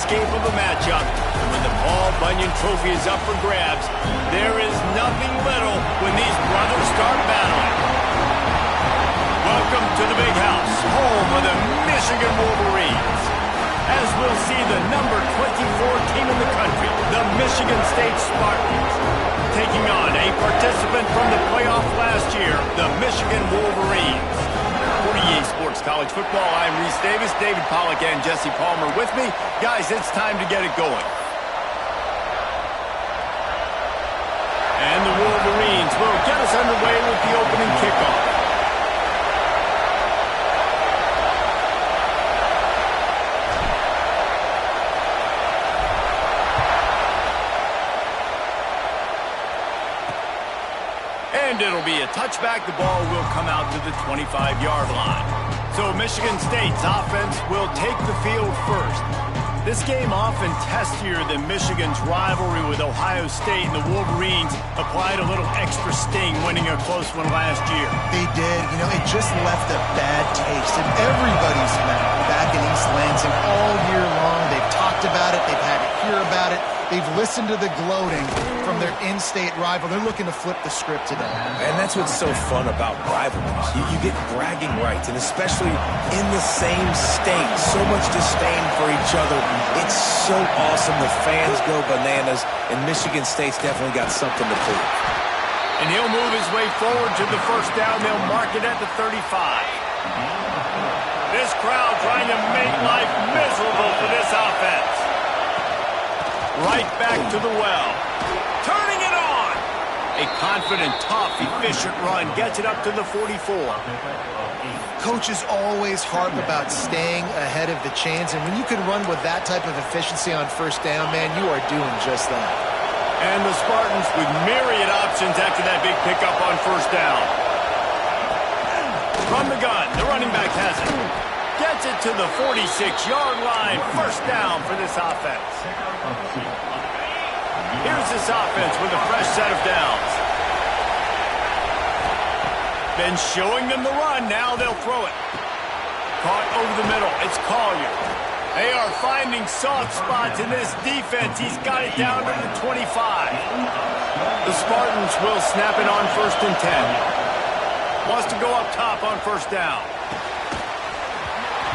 landscape of a matchup. And when the Paul Bunyan Trophy is up for grabs, there is nothing little when these brothers start battling. Welcome to the Big House, home of the Michigan Wolverines. As we'll see the number 24 team in the country, the Michigan State Spartans, taking on a participant from the playoff last year, the Michigan Wolverines. For EA Sports College Football, I'm Reese Davis, David Pollack, and Jesse Palmer with me. Guys, it's time to get it going. And the Wolverines will get us underway with the opening kickoff. And it'll be a touchback. The ball will come out to the 25-yard line. So Michigan State's offense will take the field first. This game often testier than Michigan's rivalry with Ohio State, and the Wolverines applied a little extra sting winning a close one last year. They did. You know, it just left a bad taste in everybody's mouth back in East Lansing all year long. They've talked about it. They've had to hear about it. They've listened to the gloating from their in-state rival. They're looking to flip the script today. And that's what's so fun about rivalries. You get bragging rights, and especially in the same state. So much disdain for each other. It's so awesome. The fans go bananas, and Michigan State's definitely got something to prove. And he'll move his way forward to the first down. They'll mark it at the 35. This crowd trying to make life miserable for this offense. Right back to the well. Turning it on. A confident, tough, efficient run gets it up to the 44. Coaches always harp about staying ahead of the chains, and when you can run with that type of efficiency on first down, man, you are doing just that. And the Spartans with myriad options after that big pickup on first down. From the gun, the running back has it. Gets it to the 46-yard line. First down for this offense. Here's this offense with a fresh set of downs. Been showing them the run. Now they'll throw it. Caught over the middle. It's Collier. They are finding soft spots in this defense. He's got it down to the 25. The Spartans will snap it on 1st and 10. Wants to go up top on first down.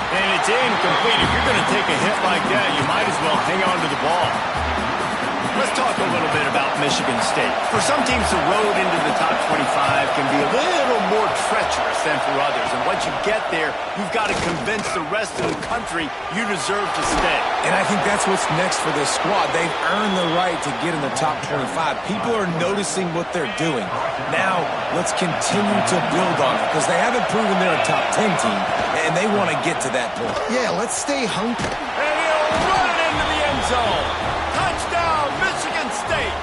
And it's incomplete. If you're going to take a hit like that, you might as well hang on to the ball. Let's talk a little bit about Michigan State. For some teams, the road into the top 25 can be a little more treacherous than for others. And once you get there, you've got to convince the rest of the country you deserve to stay. And I think that's what's next for this squad. They've earned the right to get in the top 25. People are noticing what they're doing. Now, let's continue to build on it, because they haven't proven they're a top 10 team, and they want to get to that point. Yeah, let's stay hungry. And he'll run it into the end zone. Touchdown, Michigan State.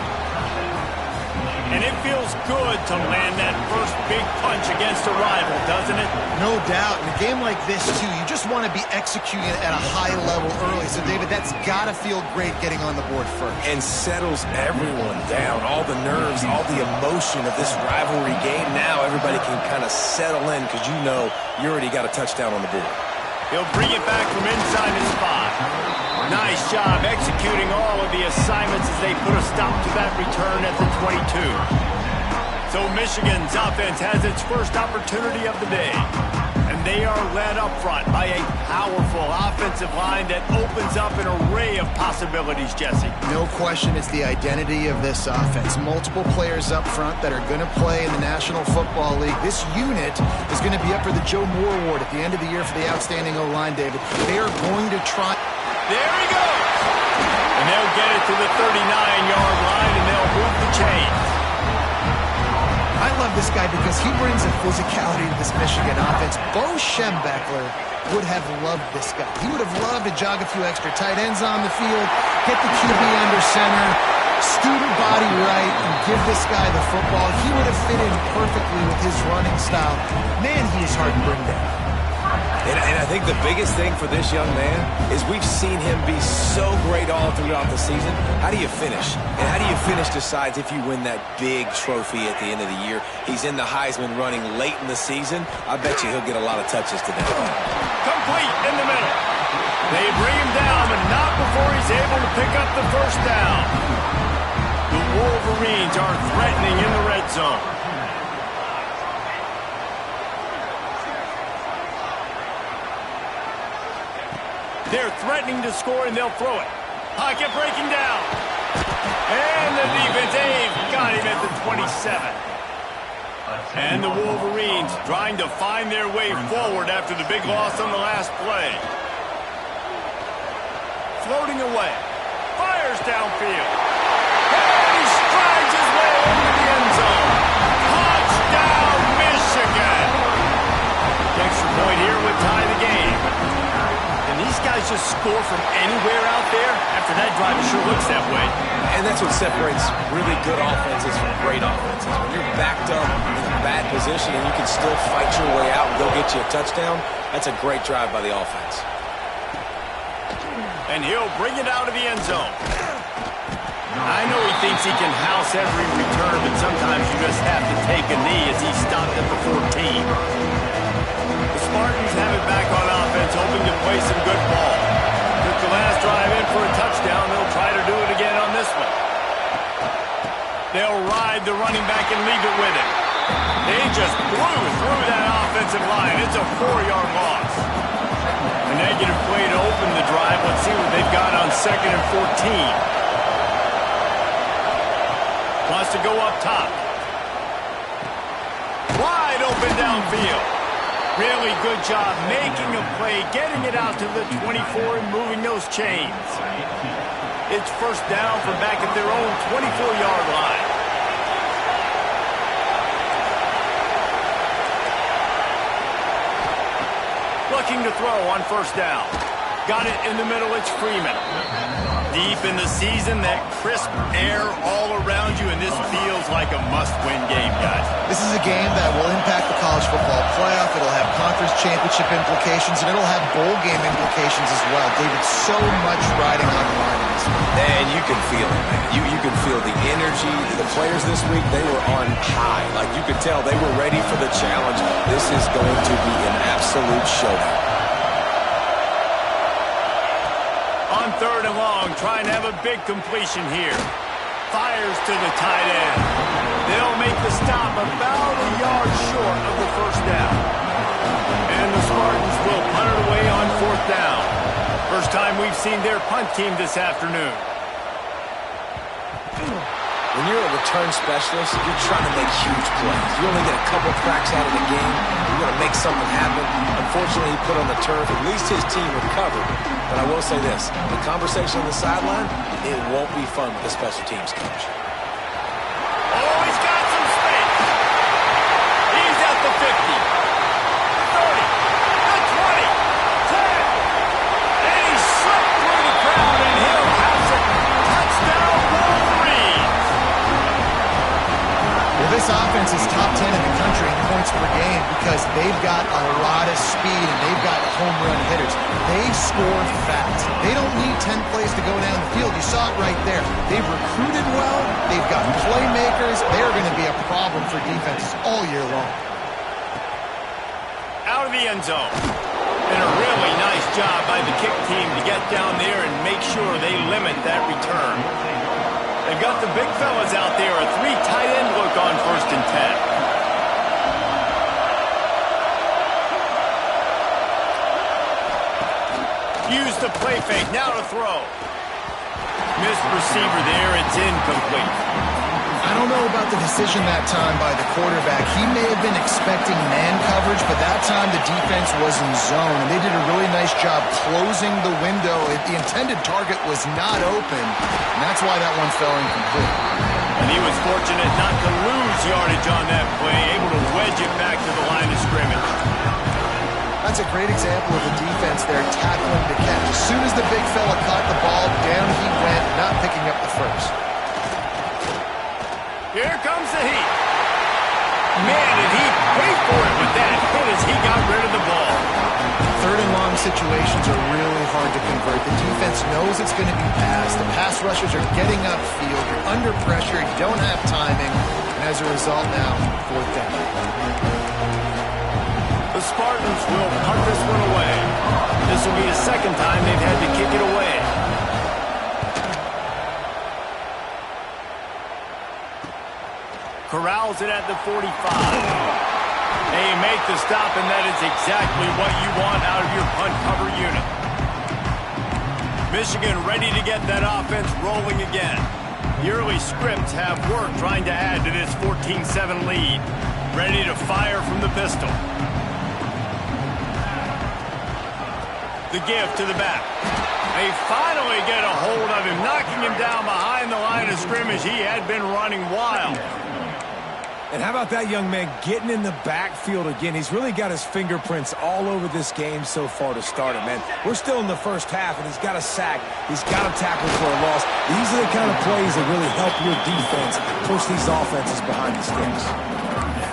And it feels good to land that first big punch against a rival, doesn't it? No doubt. In a game like this, too, you just want to be executing at a high level early. So, David, that's got to feel great getting on the board first. And settles everyone down. All the nerves, all the emotion of this rivalry game. Now everybody can kind of settle in, because you know you already got a touchdown on the board. He'll bring it back from inside his spot. Nice job executing all of the assignments as they put a stop to that return at the 22. So Michigan's offense has its first opportunity of the day. And they are led up front by a powerful offensive line that opens up an array of possibilities, Jesse. No question, it's the identity of this offense. Multiple players up front that are going to play in the National Football League. This unit is going to be up for the Joe Moore Award at the end of the year for the outstanding O-line, David. They are going to try. There he goes. And they'll get it to the 39-yard line, and they'll move the chains. I love this guy because he brings a physicality to this Michigan offense. Bo Schembechler would have loved this guy. He would have loved to jog a few extra tight ends on the field, hit the QB under center, student body right, and give this guy the football. He would have fit in perfectly with his running style. Man, he is hard to bring down. And I think the biggest thing for this young man is we've seen him be so great all throughout the season. How do you finish? And how do you finish decides if you win that big trophy at the end of the year. He's in the Heisman running late in the season. I bet you he'll get a lot of touches today. Complete in the middle. They bring him down, but not before he Wolverines are threatening in the red zone. They're threatening to score, and they'll throw it. Pocket breaking down. And the defense, got him at the 27. And the Wolverines trying to find their way forward after the big loss on the last play. Floating away. Fires downfield. And he strides his way into the end zone. Touchdown, Michigan. The extra point here would tie the game. And these guys just score from anywhere out there? After that drive, it sure looks that way. And that's what separates really good offenses from great offenses. When you're backed up in a bad position and you can still fight your way out and go get you a touchdown, that's a great drive by the offense. And he'll bring it out of the end zone. I know he thinks he can house every return, but sometimes you just have to take a knee as he stopped at the 14. The Spartans have it back on offense, hoping to play some good ball. Took the last drive in for a touchdown. They'll try to do it again on this one. They'll ride the running back and leave it with him. They just blew through that offensive line. It's a 4-yard loss. A negative play to open the drive. Let's see what they've got on 2nd and 14. Wants to go up top. Wide open downfield. Really good job making a play, getting it out to the 24 and moving those chains. It's first down from back at their own 24-yard line. Looking to throw on first down. Got it in the middle, it's Freeman. Deep in the season, that crisp air all around you, and this feels like a must-win game, guys. This is a game that will impact the college football playoff. It'll have conference championship implications, and it'll have bowl game implications as well. David, so much riding on the line in this one. And you can feel it, man. You can feel the energy. The players this week, they were on high. Like, you could tell they were ready for the challenge. This is going to be an absolute showdown. On 3rd and long, trying to have a big completion here. Fires to the tight end. They'll make the stop about a yard short of the first down. And the Spartans will punt it away on 4th down. First time we've seen their punt team this afternoon. When you're a return specialist, you're trying to make huge plays. You only get a couple cracks out of the game. You're going to make something happen. Unfortunately, he put on the turf. At least his team recovered. But I will say this. The conversation on the sideline, it won't be fun with the special teams coach. Oh, he's got some space. He's at the 50. 30. The 20. 10. And he slipped through the crowd, and he'll pass it. Touchdown, Wolverines. Well, this offense is top 10 in the country in points per game because they've got a lot of speed and they've got home run hitters. They score fast. They don't need 10 plays to go down the field. You saw it right there. They've recruited well. They've got playmakers. They're going to be a problem for defenses all year long. Out of the end zone. And a really nice job by the kick team to get down there and make sure they limit that return. They've got the big fellas out there, a 3 tight end look on 1st and 10. Use the play fake, now to throw. Missed receiver there, it's incomplete. I don't know about the decision that time by the quarterback. He may have been expecting man coverage, but that time the defense was in zone, and they did a really nice job closing the window. The intended target was not open, and that's why that one fell incomplete. And he was fortunate not to lose yardage on that play, able to wedge it back to the line of scrimmage. That's a great example of the defense there tackling the catch. As soon as the big fella caught the ball, down he went, not picking up the first. Here comes the heat. Man, did he wait for it with that hit as he got rid of the ball. 3rd and long situations are really hard to convert. The defense knows it's going to be passed. The pass rushers are getting upfield. You're under pressure. You don't have timing. And as a result now, 4th down. The Spartans will punt this one away. This will be the 2nd time they've had to kick it away. corrals it at the 45. They make the stop, and that is exactly what you want out of your punt cover unit. Michigan ready to get that offense rolling again. The early scripts have worked trying to add to this 14-7 lead. Ready to fire from the pistol. The give to the back. They finally get a hold of him, knocking him down behind the line of scrimmage. He had been running wild. And how about that young man getting in the backfield again? He's really got his fingerprints all over this game so far to start it, man. We're still in the first half, and he's got a sack. He's got a tackle for a loss. These are the kind of plays that really help your defense push these offenses behind the sticks.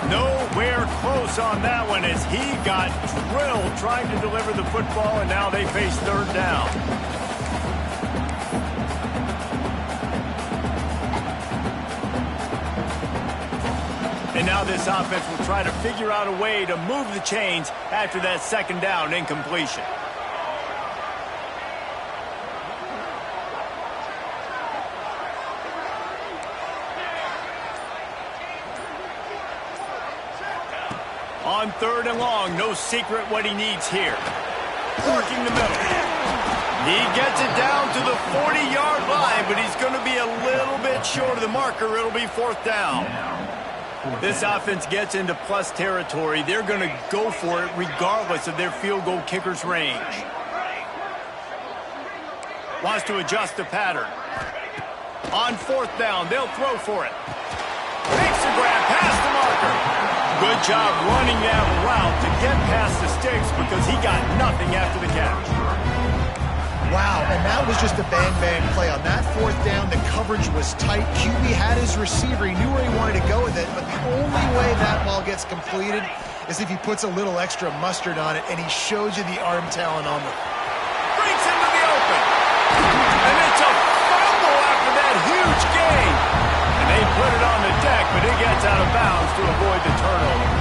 Nowhere close on that one as he got drilled trying to deliver the football, and now they face third down. And now this offense will try to figure out a way to move the chains after that second down incompletion. On third and long, no secret what he needs here. Working the middle. He gets it down to the 40-yard line, but he's going to be a little bit short of the marker. It'll be fourth down. This offense gets into plus territory. They're going to go for it regardless of their field goal kicker's range. Wants to adjust the pattern. On fourth down, they'll throw for it. Makes the grab past the marker. Good job running that route to get past the sticks because he got nothing after the catch. Wow, and that was just a bang-bang play. On that fourth down, the coverage was tight. QB had his receiver. He knew where he wanted to go with it, but the only way that ball gets completed is if he puts a little extra mustard on it, and he shows you the arm talent on the... Breaks into the open. And it's a fumble after that huge gain. And they put it on the deck, but it gets out of bounds to avoid the turnover.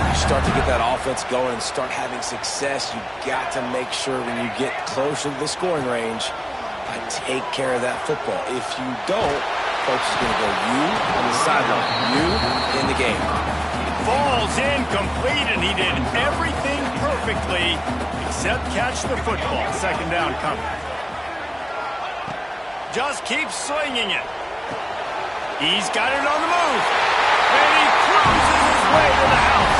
You start to get that offense going and start having success, you got to make sure when you get closer to the scoring range, take care of that football. If you don't, coach is going to go you on the sideline, you in the game. Falls incomplete, and he did everything perfectly except catch the football. Second down coming. Just keeps slinging it. He's got it on the move. And he cruises his way to the house.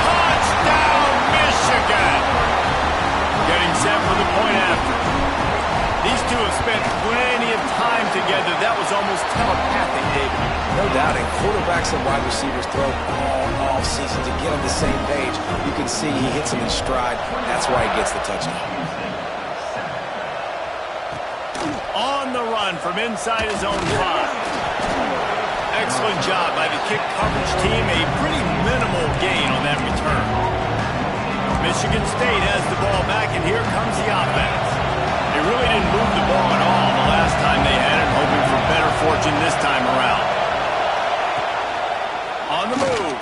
Touchdown, Michigan. Getting set for the point after. These two have spent plenty of time together. That was almost telepathic, David. No doubting. Quarterbacks and wide receivers throw all season to get on the same page. You can see he hits them in stride. That's why he gets the touchdown. On the run from inside his own 5. Excellent job by the kick coverage team. A pretty minimal gain on that return. Michigan State has the ball back, and here comes the offense. They really didn't move the ball at all the last time they had it, hoping for better fortune this time around. On the move.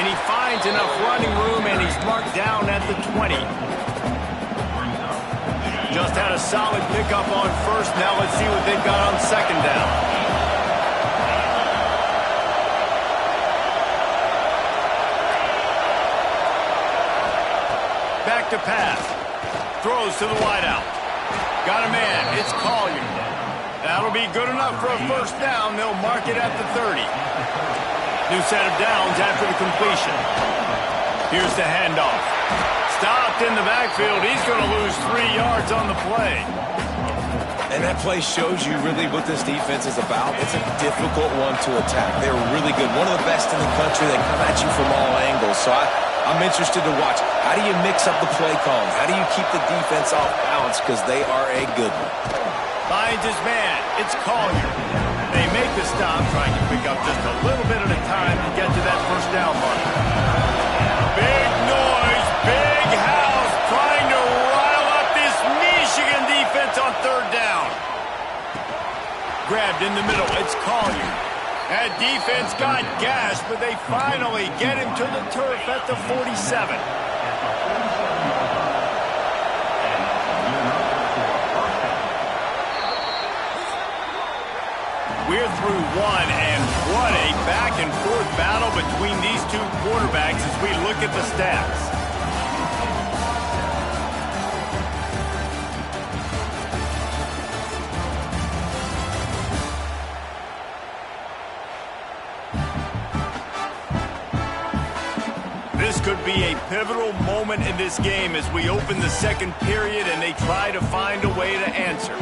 And he finds enough running room, and he's marked down at the 20. Just had a solid pickup on first. Now let's see what they've got on second down. Back to pass. Throws to the wideout. Got a man. It's Collier. That'll be good enough for a first down. They'll mark it at the 30. New set of downs after the completion. Here's the handoff. Stopped in the backfield. He's going to lose 3 yards on the play. And that play shows you really what this defense is about. It's a difficult one to attack. They're really good. One of the best in the country. They come at you from all angles. So I'm interested to watch. How do you mix up the play calling? How do you keep the defense off balance? Because they are a good one. Finds his man. It's Collier. They make the stop, trying to pick up just a little bit at a time to get to that first down mark. Big noise, big house, trying to rile up this Michigan defense on third down. Grabbed in the middle. It's Collier. That defense got gashed, but they finally get him to the turf at the 47. we're through one, and what a back-and-forth battle between these two quarterbacks as we look at the stats. This could be a pivotal moment in this game as we open the second period and they try to find a way to answer.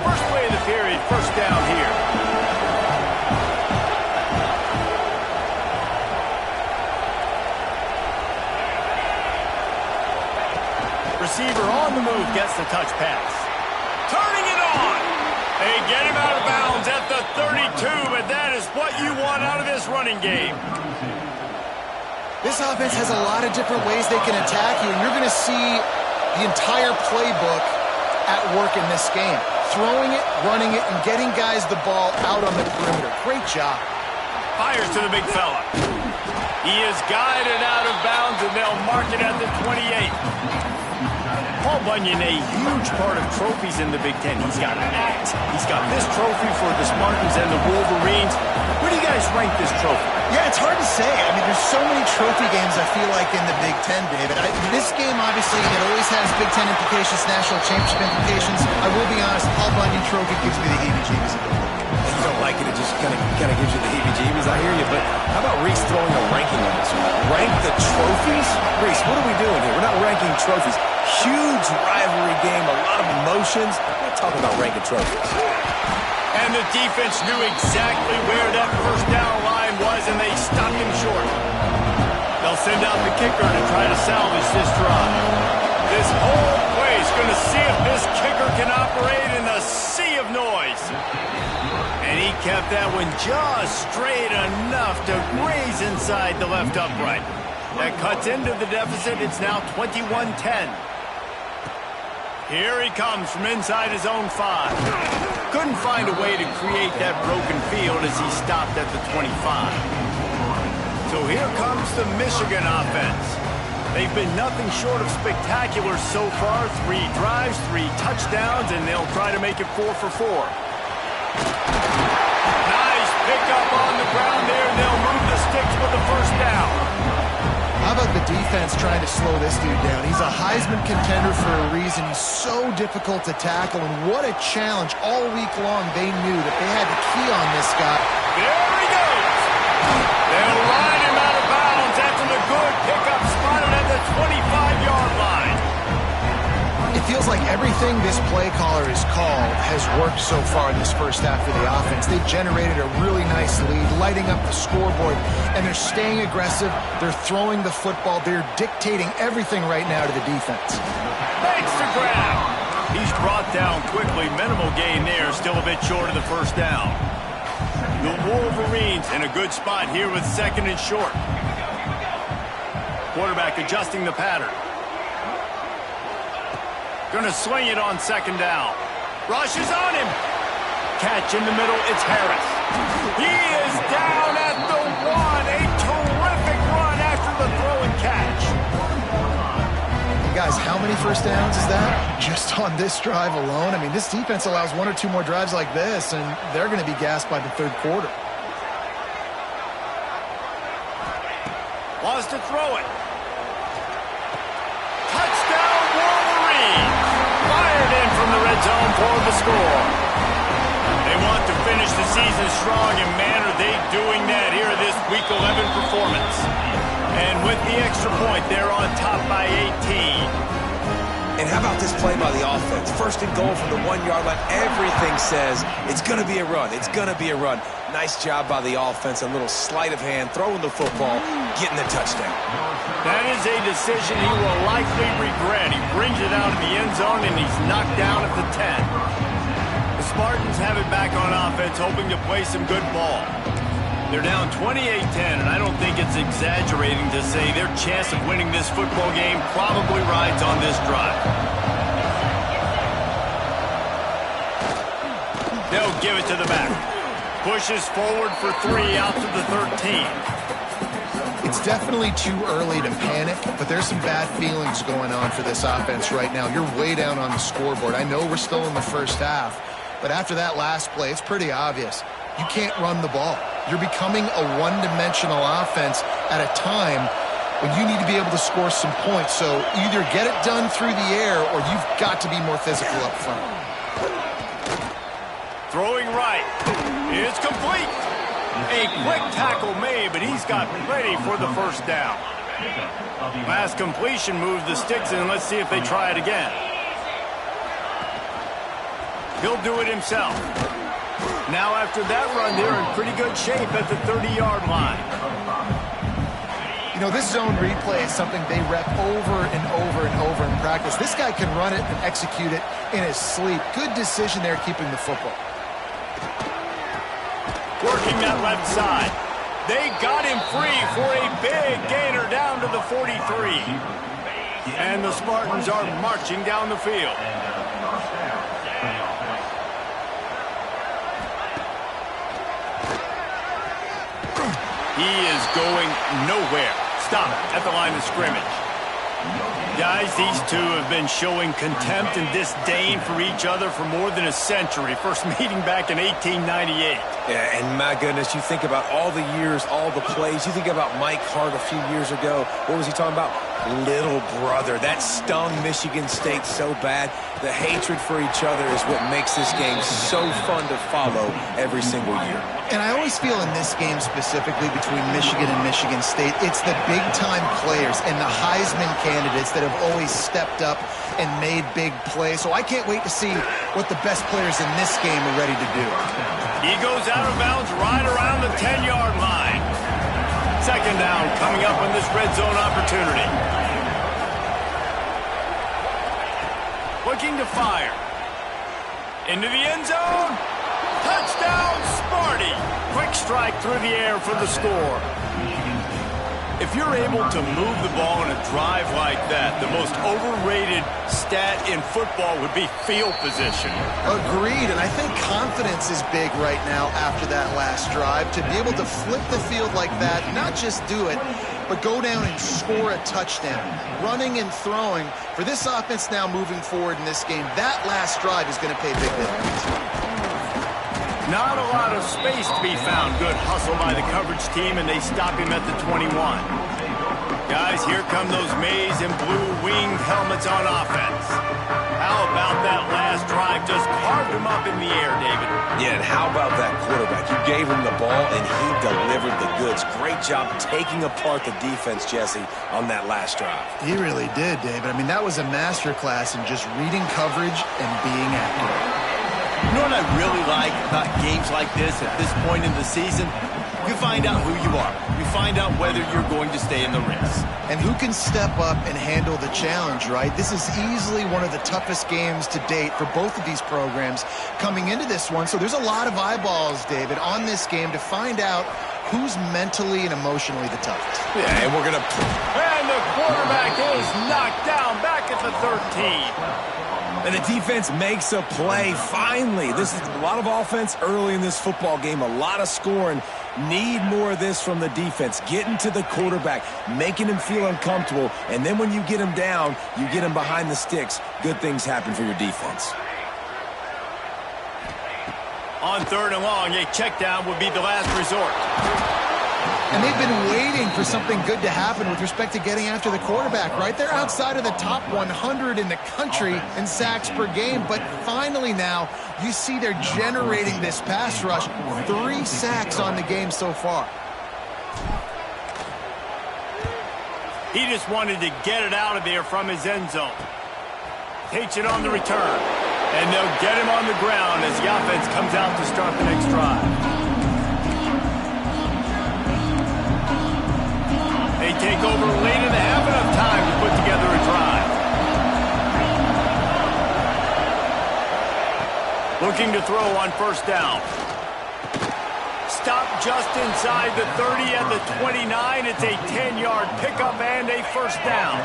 First play of the period, first down here. Receiver on the move gets the touch pass. Turning it on. They get him out of bounds at the 32, but that is what you want out of this running game. This offense has a lot of different ways they can attack you, and you're going to see the entire playbook at work in this game. Throwing it, running it, and getting guys the ball out on the perimeter. Great job. Fires to the big fella. He is guided out of bounds, and they'll mark it at the 28. Paul Bunyan, a huge part of trophies in the Big Ten. He's got an axe. He's got this trophy for the Spartans and the Wolverines. Where do you guys rank this trophy? Yeah, it's hard to say. I mean, there's so many trophy games, I feel like, in the Big Ten, David. This game, obviously, it always has Big Ten implications, national championship implications. I will be honest, Paul Bunyan trophy gives me the heebie-jeebies. If you don't like it, it just kind of gives you the heebie-jeebies. I hear you, but how about Reese throwing a ranking on this one? Rank the trophies? Reese, what are we doing here? We're not ranking trophies. Huge rivalry game, a lot of emotions. We're not talking about ranking trophies. And the defense knew exactly where that first down line was, and they stopped him short. They'll send out the kicker to try to salvage this drive. This whole place going to see if this kicker can operate in the sea of noise. And he kept that one just straight enough to graze inside the left upright. That cuts into the deficit. It's now 21-10. Here he comes from inside his own 5. Couldn't find a way to create that broken field as he stopped at the 25. So here comes the Michigan offense. They've been nothing short of spectacular so far. 3 drives, 3 touchdowns, and they'll try to make it 4 for 4. Nice pickup on the ground there. They'll move the sticks with the first down. How about the defense trying to slow this dude down? He's a Heisman contender for a reason. He's so difficult to tackle, and what a challenge all week long. They knew that they had to key on this guy. There he goes. They'll ride him out of bounds after the good pickup spotted at the 25-yard line. It feels like everything this play caller has called has worked so far in this first half for the offense. They've generated a really nice lead, lighting up the scoreboard, and they're staying aggressive. They're throwing the football. They're dictating everything right now to the defense. Makes the grab. He's brought down quickly. Minimal gain there, still a bit short of the first down. The Wolverines in a good spot here with second and short. Quarterback adjusting the pattern. Going to swing it on second down. Rush is on him. Catch in the middle, it's Harris. He is down at the 1. A terrific run after the throw and catch. Guys, how many first downs is that? Just on this drive alone? I mean, this defense allows 1 or 2 more drives like this, and they're going to be gassed by the third quarter. Wants to throw it. Touchdown, Wolverines. Fired in from the red zone for the score. They want to finish the season strong, and man, are they doing that here in this Week 11 performance. And with the extra point, they're on top by 18. And how about this play by the offense? First and goal from the 1-yard line. Everything says it's going to be a run. It's going to be a run. Nice job by the offense. A little sleight of hand, throwing the football, getting the touchdown. That is a decision he will likely regret. He brings it out of the end zone, and he's knocked down at the 10. The Spartans have it back on offense, hoping to play some good ball. They're down 28-10, and I don't think it's exaggerating to say their chance of winning this football game probably rides on this drive. They'll give it to the back. Pushes forward for 3 out to the 13. It's definitely too early to panic, but there's some bad feelings going on for this offense right now. You're way down on the scoreboard. I know we're still in the first half, but after that last play, it's pretty obvious. You can't run the ball. You're becoming a one-dimensional offense at a time when you need to be able to score some points. So either get it done through the air or you've got to be more physical up front. Throwing right. It's complete. A quick tackle made, but he's got ready for the first down. Last completion moves the sticks in. Let's see if they try it again. He'll do it himself. Now after that run, they're in pretty good shape at the 30-yard line. You know, this zone replay is something they rep over and over and over in practice. This guy can run it and execute it in his sleep. Good decision there keeping the football. Working that left side. They got him free for a big gainer down to the 43. And the Spartans are marching down the field. He is going nowhere. Stop at the line of scrimmage. Guys, these two have been showing contempt and disdain for each other for more than a century. First meeting back in 1898. Yeah, and my goodness, you think about all the years, all the plays. You think about Mike Hart a few years ago. What was he talking about? Little brother. That stung Michigan State so bad. The hatred for each other is what makes this game so fun to follow every single year. And I always feel in this game specifically between Michigan and Michigan State, it's the big-time players and the Heisman candidates that have always stepped up and made big plays. So I can't wait to see what the best players in this game are ready to do. He goes out of bounds right around the 10-yard line. Second down coming up on this red zone opportunity. Looking to fire. Into the end zone. Touchdown, Sparty. Quick strike through the air for the score. If you're able to move the ball in a drive like that, the most overrated stat in football would be field position. Agreed, and I think confidence is big right now after that last drive. To be able to flip the field like that, not just do it, but go down and score a touchdown. Running and throwing. For this offense now moving forward in this game, that last drive is going to pay big dividends. Not a lot of space to be found. Good hustle by the coverage team, and they stop him at the 21. Guys, here come those maize and blue winged helmets on offense. How about that last drive? Just carved him up in the air, David. Yeah, and how about that quarterback? You gave him the ball, and he delivered the goods. Great job taking apart the defense, Jesse, on that last drive. He really did, David. I mean, that was a masterclass in just reading coverage and being accurate. You know what I really like about games like this at this point in the season? You find out who you are. You find out whether you're going to stay in the race. And who can step up and handle the challenge, right? This is easily one of the toughest games to date for both of these programs coming into this one. So there's a lot of eyeballs, David, on this game to find out who's mentally and emotionally the toughest. Yeah, and we're going to... And the quarterback is knocked down back at the 13. And the defense makes a play, finally. This is a lot of offense early in this football game, a lot of scoring. Need more of this from the defense. Getting to the quarterback, making him feel uncomfortable, and then when you get him down, you get him behind the sticks. Good things happen for your defense. On third and long, a check down would be the last resort. And they've been waiting for something good to happen with respect to getting after the quarterback, right? They're outside of the top 100 in the country in sacks per game, but finally now you see they're generating this pass rush. 3 sacks on the game so far. He just wanted to get it out of there from his end zone. Takes it on the return. And they'll get him on the ground as the offense comes out to start the next drive. They take over late in the half, enough time to put together a drive. Looking to throw on first down. Stop just inside the 30 at the 29. It's a 10-yard pickup and a first down.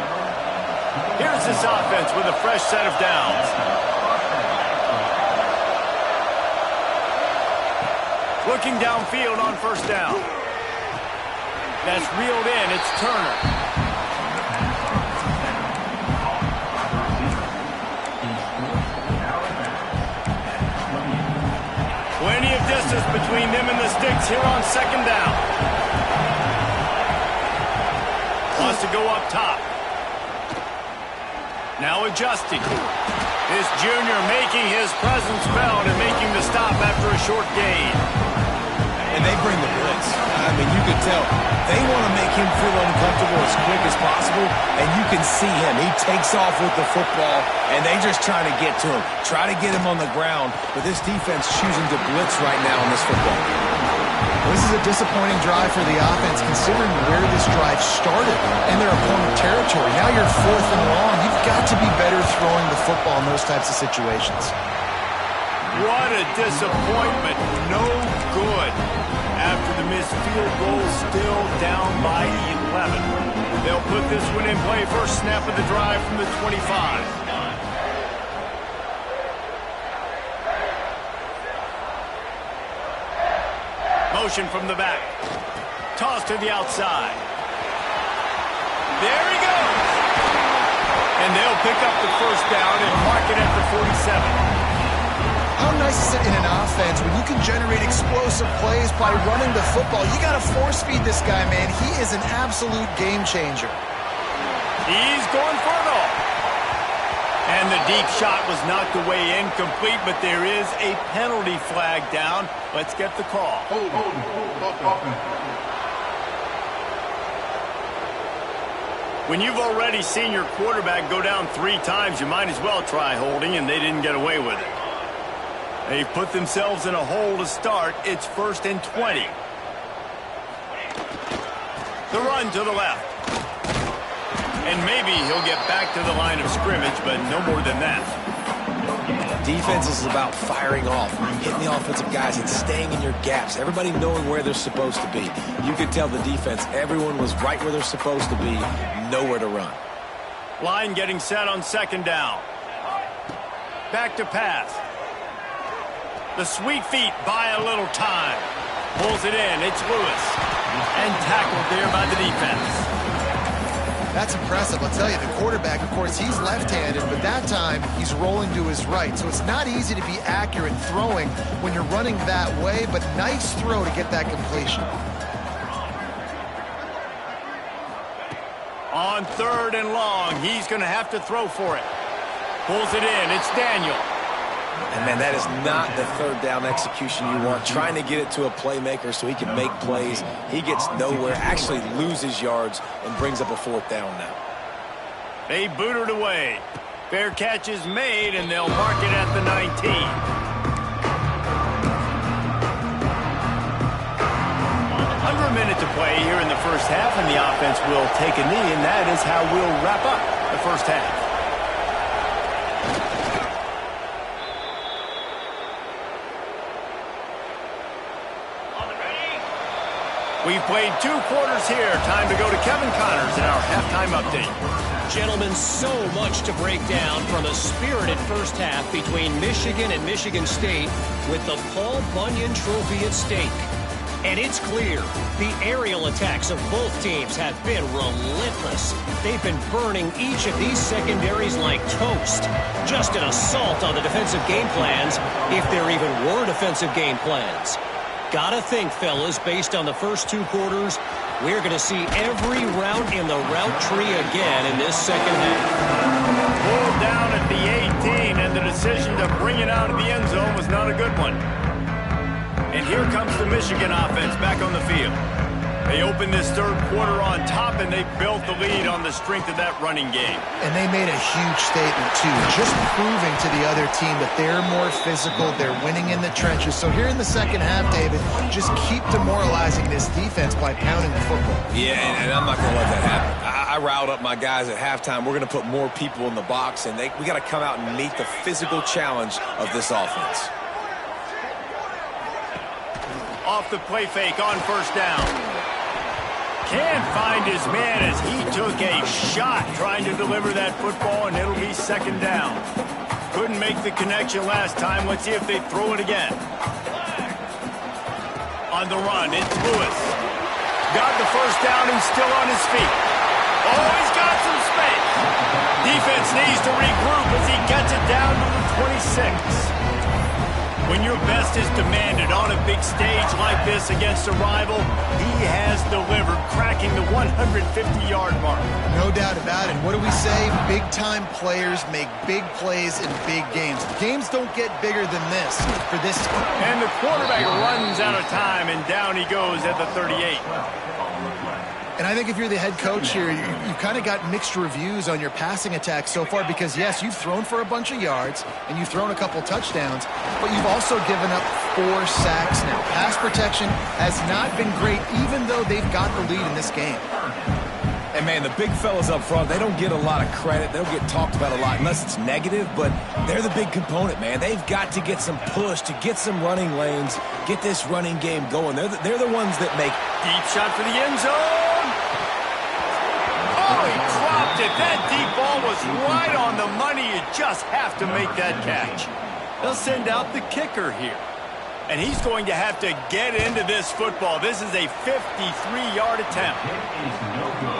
Here's this offense with a fresh set of downs. Looking downfield on first down. That's reeled in. It's Turner. Plenty of distance between them and the sticks here on second down. Wants to go up top. Now adjusting. This junior making his presence felt and making the stop after a short gain. And they bring the blitz. I mean, you could tell they want to make him feel uncomfortable as quick as possible, and you can see him. He takes off with the football, and they just try to get to him, try to get him on the ground, but this defense choosing to blitz right now in this football game. This is a disappointing drive for the offense, considering where this drive started in their opponent territory. Now you're 4th and long. You've got to be better throwing the football in those types of situations. What a disappointment. No good. After the missed field goal, still down by 11. They'll put this one in play. First snap of the drive from the 25. Motion from the back. Toss to the outside. There he goes. And they'll pick up the first down and mark it at the 47. How nice is it in an offense when you can generate explosive plays by running the football? You got to force feed this guy, man. He is an absolute game changer. He's going for it all. And the deep shot was knocked away incomplete, but there is a penalty flag down. Let's get the call. When you've already seen your quarterback go down 3 times, you might as well try holding, and they didn't get away with it. They put themselves in a hole to start. It's 1st and 20. The run to the left. And maybe he'll get back to the line of scrimmage, but no more than that. Defense is about firing off, hitting the offensive guys and staying in your gaps. Everybody knowing where they're supposed to be. You could tell the defense, everyone was right where they're supposed to be, nowhere to run. Line getting set on second down. Back to pass. The sweet feet buy a little time. Pulls it in. It's Lewis. And tackled there by the defense. That's impressive. I'll tell you, the quarterback, of course, he's left-handed, but that time he's rolling to his right. So it's not easy to be accurate throwing when you're running that way, but nice throw to get that completion. On 3rd and long, he's going to have to throw for it. Pulls it in. It's Daniel. And, man, that is not the 3rd down execution you want. Trying to get it to a playmaker so he can make plays. He gets nowhere, actually loses yards, and brings up a 4th down now. They boot it away. Fair catch is made, and they'll mark it at the 19. Under a minute to play here in the first half, and the offense will take a knee, and that is how we'll wrap up the first half. We've played 2 quarters here. Time to go to Kevin Connors in our halftime update. Gentlemen, so much to break down from a spirited first half between Michigan and Michigan State with the Paul Bunyan Trophy at stake. And it's clear the aerial attacks of both teams have been relentless. They've been burning each of these secondaries like toast. Just an assault on the defensive game plans, if there even were defensive game plans. Gotta think, fellas, based on the first 2 quarters, we're going to see every route in the route tree again in this second half. Pulled down at the 18, and the decision to bring it out of the end zone was not a good one. And here comes the Michigan offense back on the field. They opened this 3rd quarter on top, and they built the lead on the strength of that running game. And they made a huge statement, too, just proving to the other team that they're more physical, they're winning in the trenches. So here in the second half, David, just keep demoralizing this defense by pounding the football. Yeah, and I'm not going to let that happen. I riled up my guys at halftime. We're going to put more people in the box, and we got to come out and meet the physical challenge of this offense. Off the play fake on first down. Can't find his man as he took a shot trying to deliver that football, and it'll be second down. Couldn't make the connection last time. Let's see if they throw it again. On the run, it's Lewis. Got the first down and still on his feet. Oh, he's got some space. Defense needs to regroup as he gets it down to the 26. When your best is demanded on a big stage like this against a rival, he has delivered, cracking the 150-yard mark. No doubt about it. What do we say? Big-time players make big plays in big games. Games don't get bigger than this for this team. And the quarterback runs out of time, and down he goes at the 38. And I think if you're the head coach here, you've kind of got mixed reviews on your passing attack so far because, yes, you've thrown for a bunch of yards and you've thrown a couple touchdowns, but you've also given up 4 sacks now. Pass protection has not been great, even though they've got the lead in this game. And, man, the big fellas up front, they don't get a lot of credit. They don't get talked about a lot unless it's negative, but they're the big component, man. They've got to get some push to get some running lanes, get this running game going. They're the ones that make. Deep shot for the end zone. Oh, he dropped it. That deep ball was right on the money. You just have to make that catch. They'll send out the kicker here. And he's going to have to get into this football. This is a 53-yard attempt.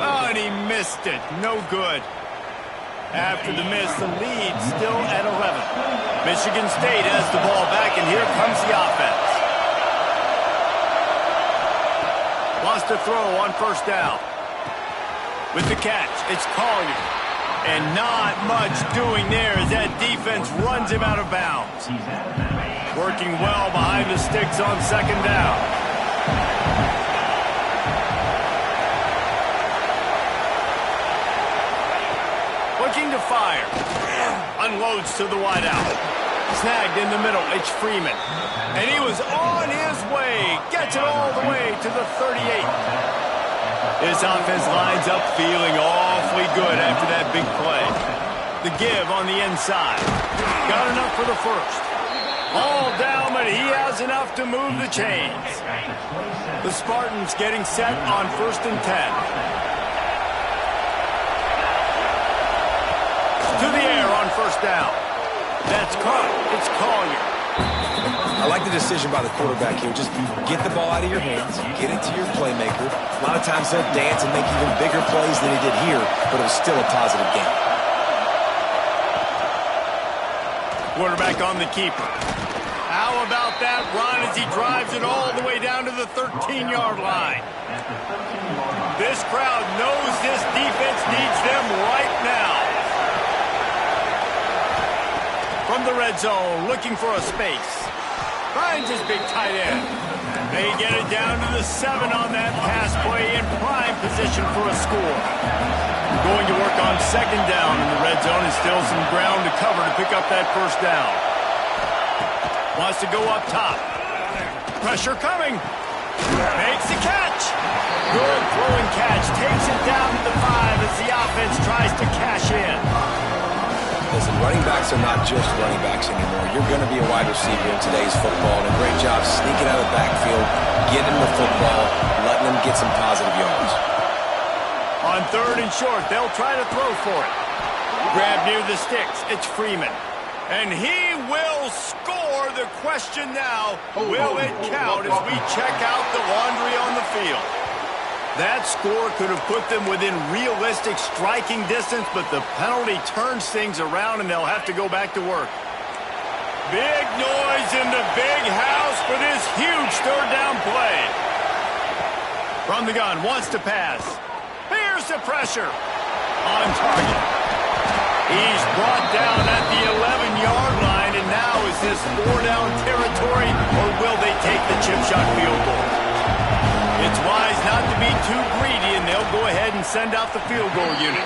Oh, and he missed it. No good. After the miss, the lead still at 11. Michigan State has the ball back, and here comes the offense. Wants to throw on first down. With the catch, it's Collier. And not much doing there as that defense runs him out of bounds. Working well behind the sticks on second down. Looking to fire. Unloads to the wideout. Snagged in the middle, it's Freeman. And he was on his way. Gets it all the way to the 38. This offense lines up feeling awfully good after that big play. The give on the inside. Got enough for the first. All down, but he has enough to move the chains. The Spartans getting set on 1st and 10. To the air on first down. That's caught. It's Collier. I like the decision by the quarterback here. Just get the ball out of your hands, get it to your playmaker. A lot of times he'll dance and make even bigger plays than he did here, but it was still a positive game. Quarterback on the keeper. How about that run as he drives it all the way down to the 13-yard line? This crowd knows this defense needs them right now. From the red zone, looking for a space. Finds his big tight end. They get it down to the 7 on that pass play in prime position for a score. Going to work on second down in the red zone and still some ground to cover to pick up that first down. Wants to go up top. Pressure coming. Makes the catch. Good throwing catch. Takes it down to the 5 as the offense tries to cash in. Listen, running backs are not just running backs anymore. You're going to be a wide receiver in today's football, and a great job sneaking out of the backfield, getting the football, letting them get some positive yards. On 3rd and short, they'll try to throw for it. Grab near the sticks. It's Freeman. And he will score. The question now, will it count as we check out the laundry on the field? That score could have put them within realistic striking distance, but the penalty turns things around, and they'll have to go back to work. Big noise in the big house for this huge 3rd down play. From the gun, wants to pass. Here's the pressure. On target. He's brought down at the 11-yard line, and now is this 4-down territory, or will they take the chip shot field goal? It's wise not to be too greedy, and they'll go ahead and send out the field goal unit.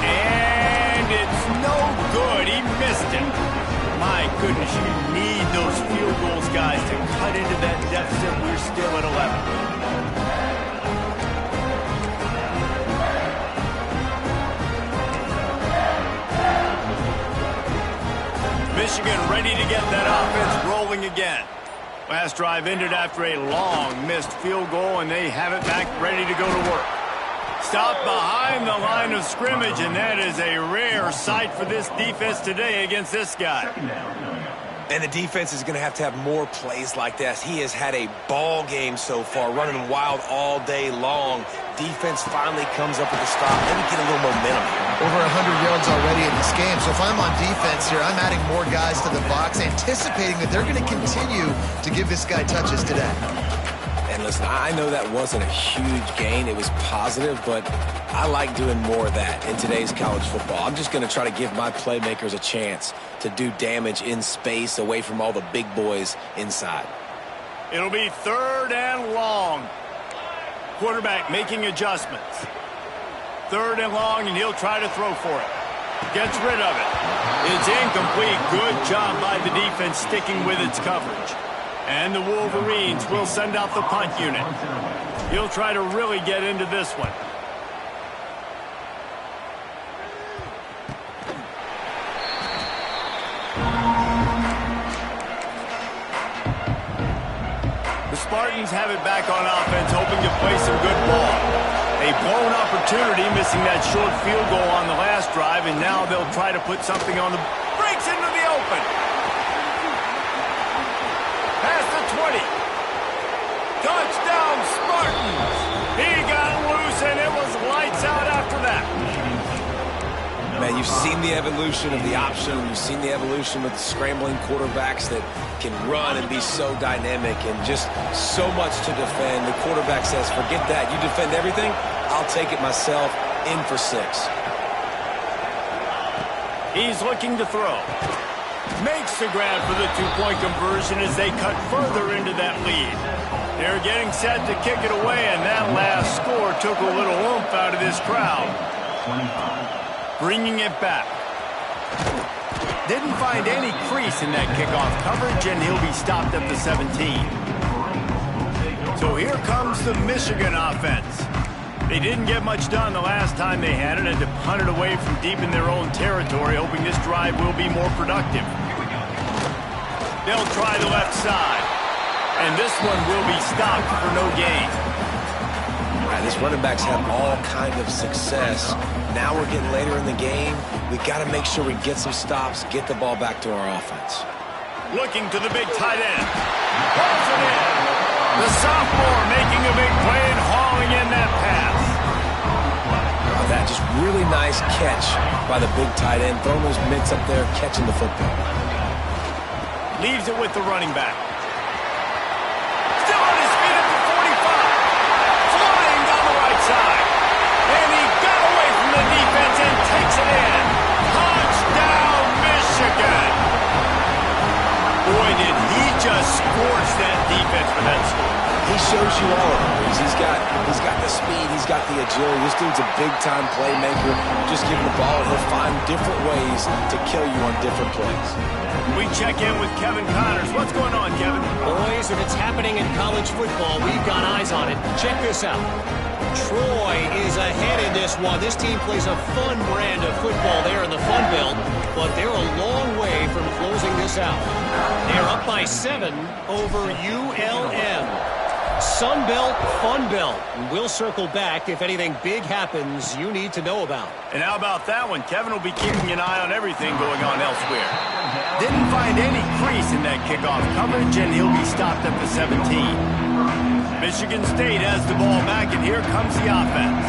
And it's no good. He missed it. My goodness, you need those field goals, guys, to cut into that deficit. We're still at 11. Michigan ready to get that offense rolling again. Last drive ended after a long missed field goal, and they have it back ready to go to work. Stopped behind the line of scrimmage, and that is a rare sight for this defense today against this guy. And the defense is going to have more plays like this. He has had a ball game so far, running wild all day long. Defense finally comes up with a stop. Then we get a little momentum here. Over 100 yards already in this game. So if I'm on defense here, I'm adding more guys to the box, anticipating that they're going to continue to give this guy touches today. And listen, I know that wasn't a huge gain. It was positive, but I like doing more of that in today's college football. I'm just going to try to give my playmakers a chance to do damage in space away from all the big boys inside. It'll be 3rd and long. Quarterback making adjustments. 3rd and long, and he'll try to throw for it. Gets rid of it. It's incomplete. Good job by the defense sticking with its coverage. And the Wolverines will send out the punt unit. He'll try to really get into this one. The Spartans have it back on offense, hoping to play some good ball. A blown opportunity, missing that short field goal on the last drive, and now they'll try to put something on the... Breaks into the open. Past the 20. Touchdown, Spartans. He got loose, and it was lights out after that. Man, you've seen the evolution of the option. You've seen the evolution with the scrambling quarterbacks that can run and be so dynamic and just so much to defend. The quarterback says, forget that. You defend everything, I'll take it myself. In for 6. He's looking to throw. Makes the grab for the 2-point conversion as they cut further into that lead. They're getting set to kick it away, and that last score took a little oomph out of this crowd. Bringing it back. Didn't find any crease in that kickoff coverage, and he'll be stopped at the 17. So here comes the Michigan offense. They didn't get much done the last time they had it, and to punt it away from deep in their own territory, hoping this drive will be more productive. They'll try the left side, and this one will be stopped for no gain. This running back's had all kind of success. Now we're getting later in the game. We got to make sure we get some stops, get the ball back to our offense. Looking to the big tight end. Pulls it in. The sophomore making a big play and hauling in that pass. That just really nice catch by the big tight end. Throwing those mitts up there, catching the football. Leaves it with the running back. Still on his feet at the 45. Flying down the right side. And he got away from the defense and takes it in. Touchdown, Michigan. Boy, did he just scorch that defense for that score. He shows you all of it. He's got the speed, he's got the agility. This dude's a big-time playmaker. Just give him the ball, and he'll find different ways to kill you on different plays. We check in with Kevin Connors. What's going on, Kevin? Boys, if it's happening in college football, we've got eyes on it. Check this out. Troy is ahead in this one. This team plays a fun brand of football there in the Fun Belt, but they're a long way from closing this out. They're up by 7 over ULM. Sun Belt, Fun Belt. We'll circle back if anything big happens you need to know about. And how about that one? Kevin will be keeping an eye on everything going on elsewhere. Didn't find any crease in that kickoff coverage, and he'll be stopped at the 17. Michigan State has the ball back, and here comes the offense.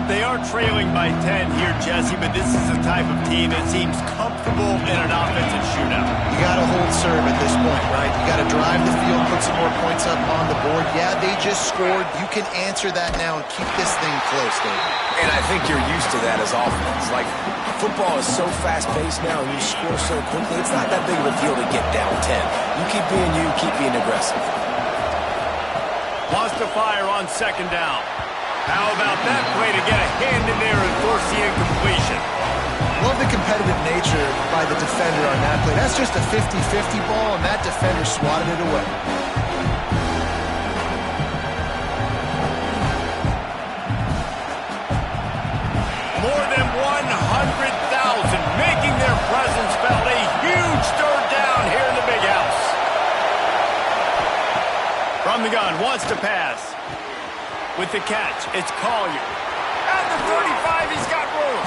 They are trailing by 10 here, Jesse, but this is the type of team that seems comfortable in an offensive shootout. You got to hold serve at this point, right? You got to drive the field, put some more points up on the board. Yeah, they just scored. You can answer that now and keep this thing close, David. And I think you're used to that as offense. Like, football is so fast-paced now, and you score so quickly, it's not that big of a deal to get down 10. You keep being aggressive. Wants to fire on 2nd down. How about that play to get a hand in there and force the incompletion? Love the competitive nature by the defender on that play. That's just a 50-50 ball, and that defender swatted it away. More than 100,000 making their presence felt. A huge 3rd down here in the big house. From the gun, wants to pass. With the catch, it's Collier. At the 35, he's got room.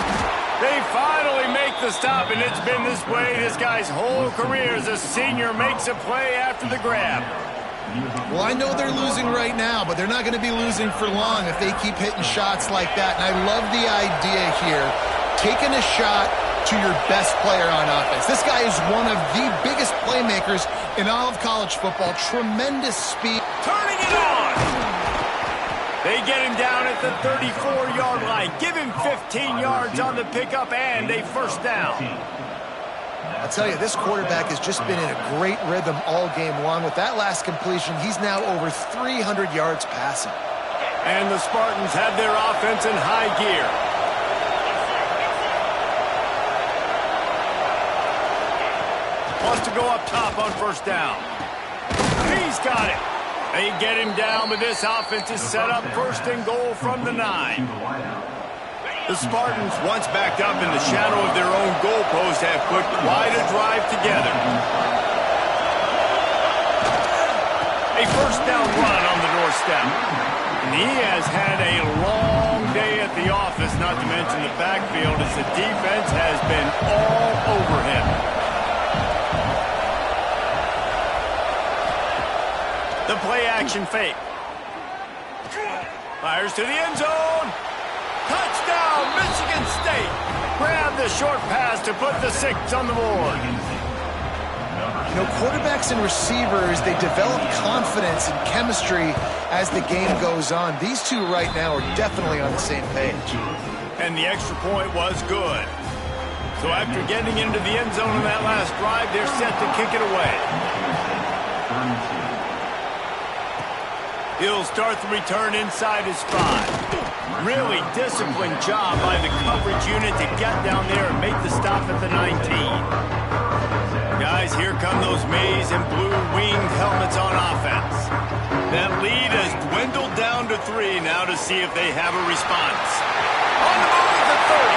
They finally make the stop, and it's been this way this guy's whole career as a senior makes a play after the grab. Well, I know they're losing right now, but they're not going to be losing for long if they keep hitting shots like that. And I love the idea here, taking a shot to your best player on offense. This guy is one of the biggest playmakers in all of college football. Tremendous speed. Turning it on! They get him down at the 34-yard line. Give him 15 yards on the pickup and a first down. I'll tell you, this quarterback has just been in a great rhythm all game long. With that last completion, he's now over 300 yards passing. And the Spartans have their offense in high gear. Wants to go up top on first down. He's got it. They get him down, but this offense is set up first and goal from the 9. The Spartans, once backed up in the shadow of their own goalpost, have put quite a drive together. A first down run on the doorstep. And he has had a long day at the office, not to mention the backfield, as the defense has been all over him. The play-action fake. Fires to the end zone. Touchdown, Michigan State. Grab the short pass to put the 6 on the board. You know, quarterbacks and receivers, they develop confidence and chemistry as the game goes on. These two right now are definitely on the same page. And the extra point was good. So after getting into the end zone in that last drive, they're set to kick it away. He'll start the return inside his 5. Really disciplined job by the coverage unit to get down there and make the stop at the 19. Guys, here come those maize and blue winged helmets on offense. That lead has dwindled down to 3 now to see if they have a response. On the move at the 30.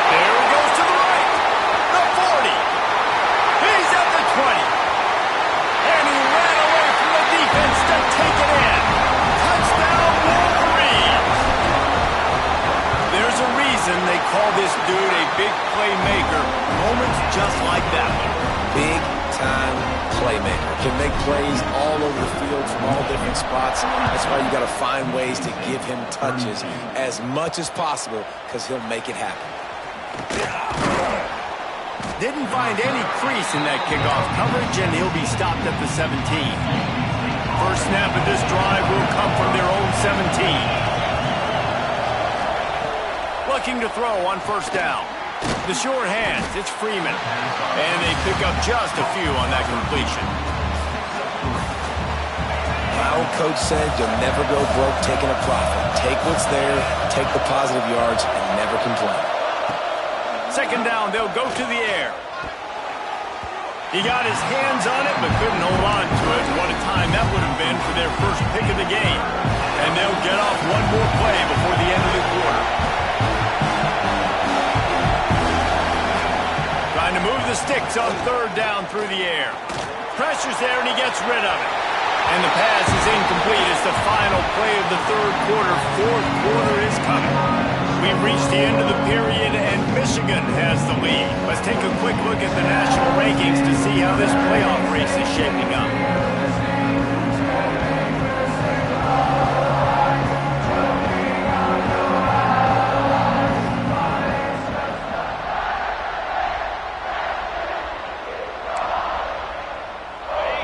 There he goes to the right. The 40. He's at the 20. And he ran away from the defense to take it in. Touchdown, Wolverines! There's a reason they call this dude a big playmaker. Moments just like that one. Big-time playmaker. Can make plays all over the field from all different spots. That's why you got to find ways to give him touches as much as possible, because he'll make it happen. Didn't find any crease in that kickoff coverage, and he'll be stopped at the 17. First snap of this drive will come from their own 17. Looking to throw on first down. The short hands, it's Freeman. And they pick up just a few on that completion. My old coach said you'll never go broke taking a profit. Take what's there, take the positive yards, and never complain. Second down, they'll go to the air. He got his hands on it, but couldn't hold on to it. What a time that would have been for their first pick of the game. And they'll get off one more play before the end of the quarter. Trying to move the sticks on third down through the air. Pressure's there, and he gets rid of it. And the pass is incomplete. It's the final play of the third quarter. Fourth quarter is coming. We've reached the end of the period, and Michigan has the lead. Let's take a quick look at the national rankings to see how this playoff race is shaping up.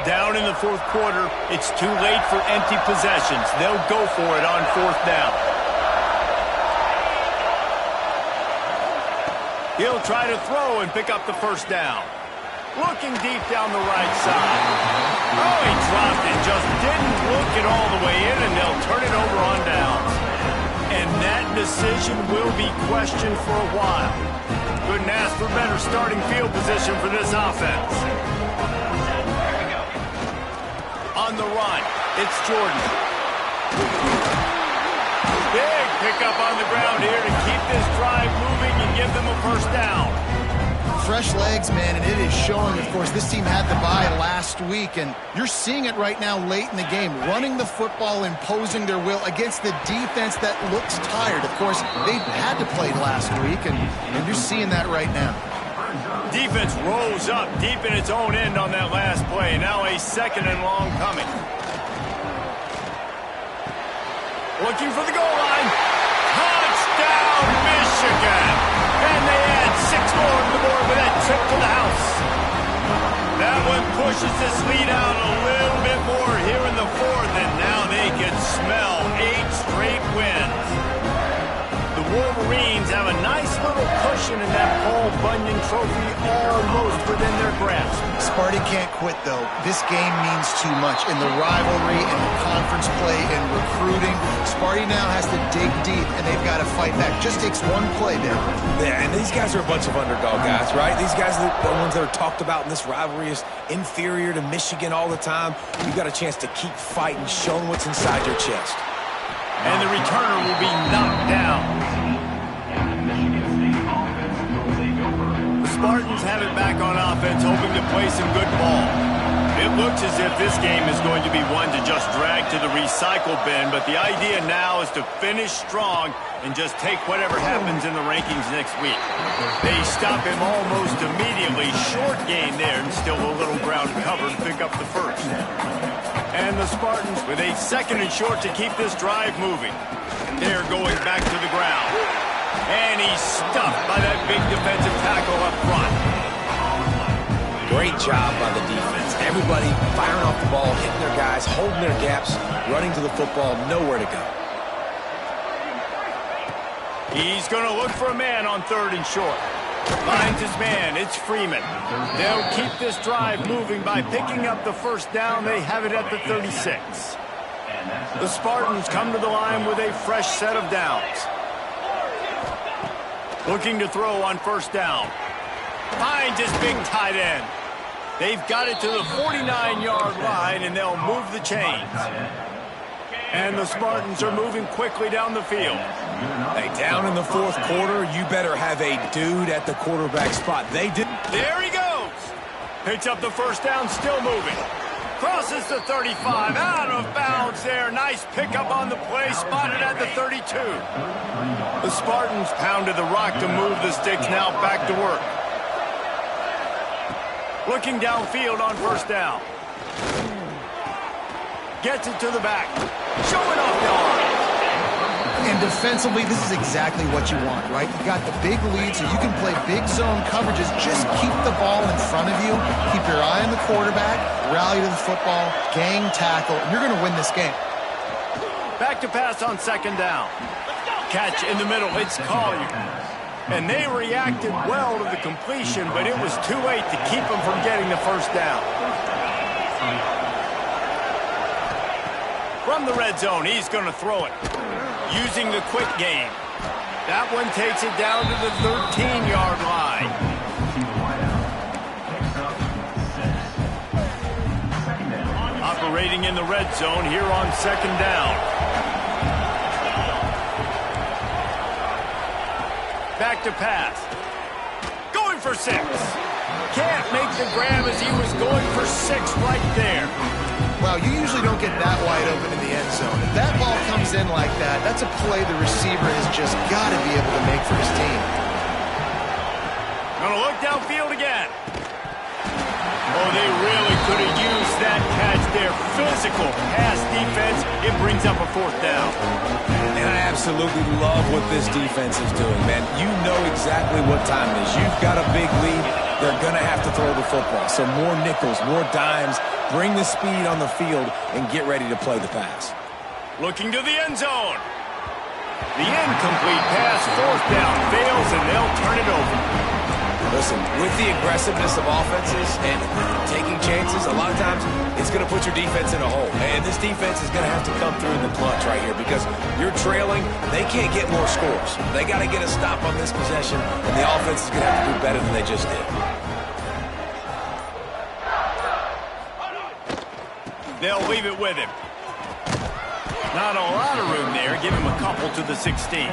Down in the fourth quarter, it's too late for empty possessions. They'll go for it on fourth down. He'll try to throw and pick up the first down. Looking deep down the right side. Oh, he dropped it. Just didn't look it all the way in, and they'll turn it over on downs. And that decision will be questioned for a while. Couldn't ask for better starting field position for this offense. On the run, it's Jordan. Big pickup on the ground here to keep this drive moving and give them a first down. Fresh legs, man, and it is showing. Of course, this team had the bye last week, and you're seeing it right now late in the game, running the football, imposing their will against the defense that looks tired. Of course, they had to play last week, and you're seeing that right now. Defense rolls up deep in its own end on that last play. Now a 2nd and long coming. Looking for the goal line. Touchdown, Michigan! And they add 6 more to the board with that trip to the house. That one pushes this lead out a little bit more here in the 4th, and now they can smell 8 straight wins. The Wolverines have a nice little cushion in that Paul Bunyan Trophy almost within their grasp. Sparty can't quit, though. This game means too much. In the rivalry, in the conference play, in recruiting, Sparty now has to dig deep, and they've got to fight back. Just takes one play, Dave. Yeah, and these guys are a bunch of underdog guys, right? These guys are the ones that are talked about in this rivalry as inferior to Michigan all the time. You've got a chance to keep fighting, showing what's inside your chest. And the returner will be knocked down. The Spartans have it back on offense, hoping to play some good ball. It looks as if this game is going to be one to just drag to the recycle bin, but the idea now is to finish strong and just take whatever happens in the rankings next week. They stop him almost immediately. Short gain there, and still a little ground cover to pick up the first. And the Spartans with a 2nd and short to keep this drive moving. They're going back to the ground. And he's stuffed by that big defensive tackle up front. Great job by the defense. Everybody firing off the ball, hitting their guys, holding their gaps, running to the football, nowhere to go. He's going to look for a man on 3rd and short. Finds his man. It's Freeman. They'll keep this drive moving by picking up the first down. They have it at the 36. The Spartans come to the line with a fresh set of downs. Looking to throw on 1st down. Finds his big tight end. They've got it to the 49-yard line, and they'll move the chains. And the Spartans are moving quickly down the field. Hey, down in the 4th quarter, you better have a dude at the quarterback spot. They did. There he goes. Picks up the first down, still moving. Crosses the 35, out of bounds there. Nice pickup on the play, spotted at the 32. The Spartans pounded the rock to move the sticks, now back to work. Looking downfield on 1st down. Gets it to the back. Showing off the arm. And defensively, this is exactly what you want, right? You got the big lead, so you can play big zone coverages. Just keep the ball in front of you. Keep your eye on the quarterback. Rally to the football. Gang tackle. And you're going to win this game. Back to pass on 2nd down. Catch in the middle. It's Collier. And they reacted well to the completion, but it was too late to keep them from getting the first down. From the red zone, he's going to throw it. Using the quick game. That one takes it down to the 13-yard line. Operating in the red zone here on 2nd down. Back to pass. Going for 6. Can't make the grab as he was going for 6 right there. Well, you usually don't get that wide open in the end zone. If that ball comes in like that, that's a play the receiver has just got to be able to make for his team. Gonna look downfield again. Oh, they really could have used that catch there. Physical pass defense. It brings up a 4th down. And I absolutely love what this defense is doing, man. You know exactly what time it is. You've got a big lead. They're going to have to throw the football. So more nickels, more dimes. Bring the speed on the field and get ready to play the pass. Looking to the end zone. The incomplete pass, 4th down, fails, and they'll turn it over. Listen, with the aggressiveness of offenses and taking chances, a lot of times it's going to put your defense in a hole. And this defense is going to have to come through in the clutch right here because you're trailing. They can't get more scores. They got to get a stop on this possession, and the offense is going to have to do better than they just did. They'll leave it with him. Not a lot of room there. Give him a couple to the 16.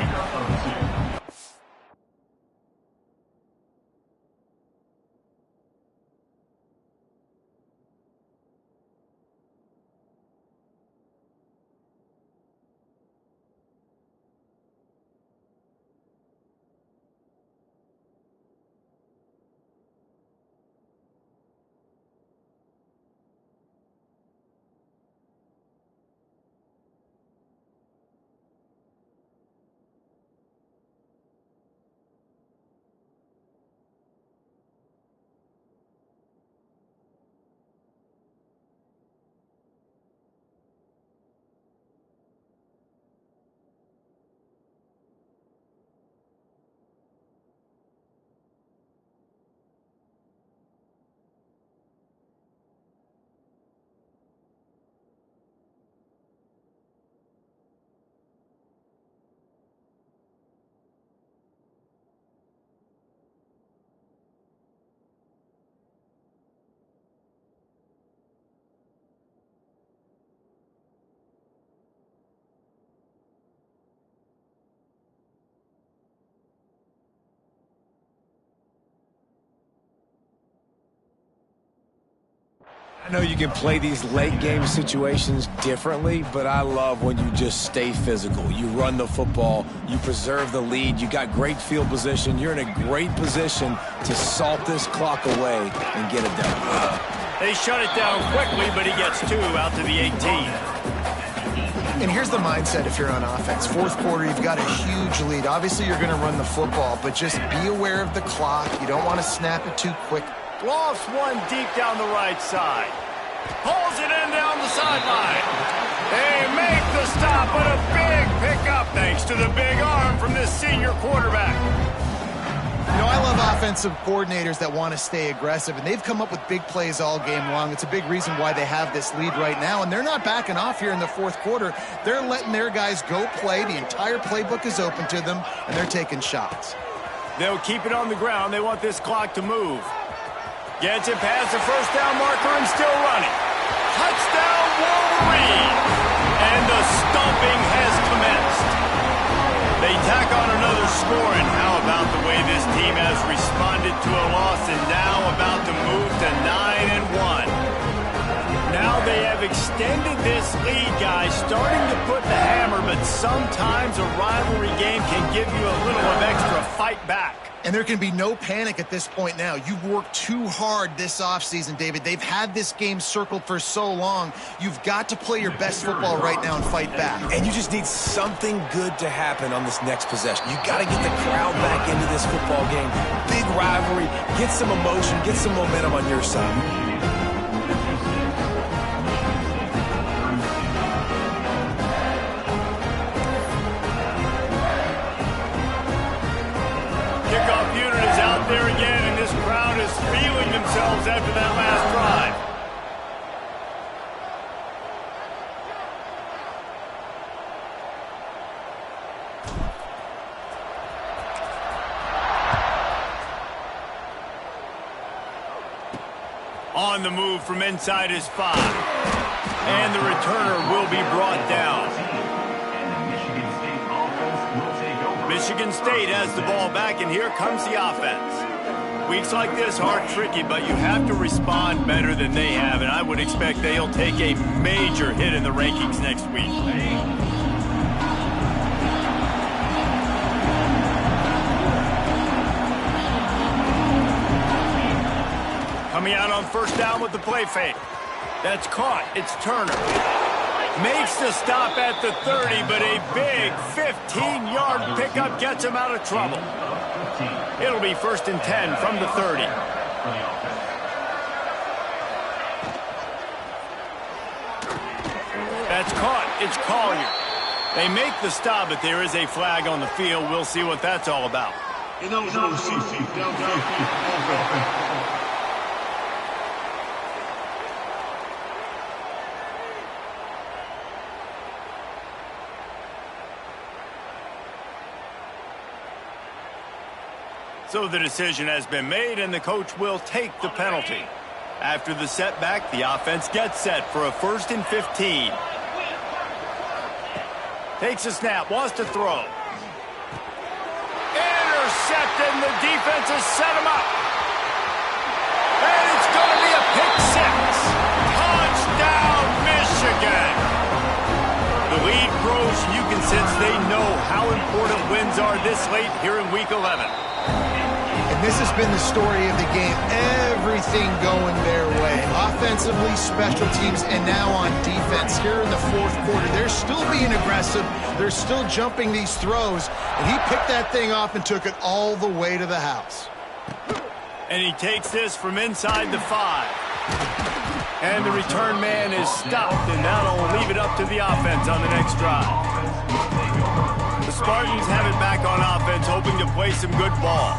know you can play these late game situations differently, but I love when you just stay physical. You run the football, you preserve the lead, you got great field position, you're in a great position to salt this clock away and get it done. They shut it down quickly, but he gets 2 out to the 18. And here's the mindset if you're on offense. Fourth quarter, you've got a huge lead. Obviously, you're going to run the football, but just be aware of the clock. You don't want to snap it too quick. Lofts one deep down the right side. Pulls it in down the sideline. They make the stop, but a big pickup thanks to the big arm from this senior quarterback. You know, I love offensive coordinators that want to stay aggressive, and they've come up with big plays all game long. It's a big reason why they have this lead right now, and they're not backing off here in the fourth quarter. They're letting their guys go play. The entire playbook is open to them, and they're taking shots. They'll keep it on the ground. They want this clock to move. Gets it past the first down marker and still running. Touchdown, Wolverine! And the stomping has commenced. They tack on another score, and how about the way this team has responded to a loss and now about to move to 9-1. Now they have extended this lead, guys, starting to put the hammer, but sometimes a rivalry game can give you a little of extra fight back. And there can be no panic at this point now. You've worked too hard this offseason, David. They've had this game circled for so long. You've got to play your best football right now and fight back. And you just need something good to happen on this next possession. You got to get the crowd back into this football game. Big rivalry. Get some emotion. Get some momentum on your side. Kickoff unit is out there again, and this crowd is feeling themselves after that last drive. On the move from inside his 5. And the returner will be brought down. Michigan State has the ball back, and here comes the offense. Weeks like this are tricky, but you have to respond better than they have, and I would expect they'll take a major hit in the rankings next week. Coming out on first down with the play fake. That's caught. It's Turner. Makes the stop at the 30, but a big 15-yard pickup gets him out of trouble. It'll be 1st and 10 from the 30. That's caught. It's Collier. They make the stop, but there is a flag on the field. We'll see what that's all about. So the decision has been made, and the coach will take the penalty. After the setback, the offense gets set for a 1st and 15. Takes a snap, wants to throw. Intercepted, and the defense has set him up. And it's going to be a pick 6. Touchdown, Michigan! The lead grows, and you can sense they know how important wins are this late here in Week 11. And this has been the story of the game. Everything going their way. Offensively, special teams, and now on defense. Here in the fourth quarter, they're still being aggressive. They're still jumping these throws. And he picked that thing off and took it all the way to the house. And he takes this from inside the 5. And the return man is stopped, and that'll leave it up to the offense on the next drive. The Spartans have it back on offense, hoping to play some good ball.